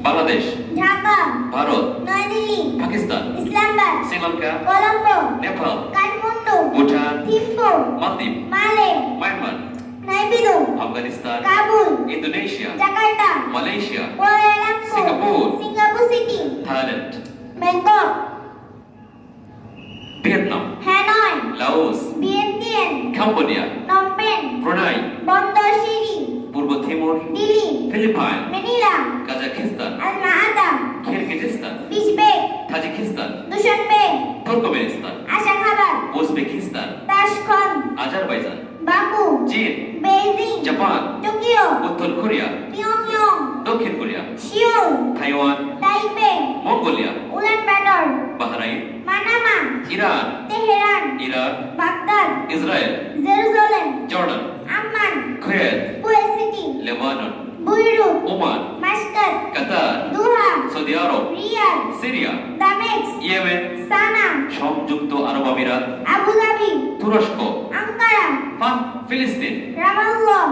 বাংলাদেশ, ঢাকা, ভারত, নয়াদিল্লি, পাকিস্তান, ইসলামাবাদ, শ্রীলঙ্কা, কলম্বো, নেপাল, কাঠমান্ডু, ভুটান, থিম্পু, মালদ্বীপ, Male, Myanmar, Naypyidaw, Afghanistan, Kabul, Indonesia, Jakarta, Malaysia, Kuala Lumpur, Singapore, Singapore City, Thailand, Bangkok, Vietnam, Hanoi, Laos, Vietnam, Cambodia, Phnom Penh, Brunei, Bandar Seri, পূর্ব Timor, Delhi, Philippine, Manila, Kazakhstan, Alma Ata, Kyrgyzstan, Bishkek, Tajikistan, Dushanbe, Turkmenistan, Ashgabat, Uzbekistan, Tashkent, Azerbaijan, Baku, চীন, Beijing, Japan, Tokyo, উত্তর Korea, পিয়ংইয়ং, দক্ষিণ Korea, Seoul, Taiwan, Taipei, Mongolia, Ulaanbaatar, Bahrain, Manama, Iran, Tehran, Iraq, Baghdad, Israel, Jerusalem, Jordan, Amman, Kuwait, Kuwait city, Lebanon, Beirut, Oman, Muscat, কাতার, দোহা, Saudi আরব, Riyad, Syria, দামেস্ক, Yemen, সানা, সংযুক্ত আরব আমিরাত, Abu Dhabi, তুরস্ক, Ankara, ফিলিস্তিন, রামাল্লাহ,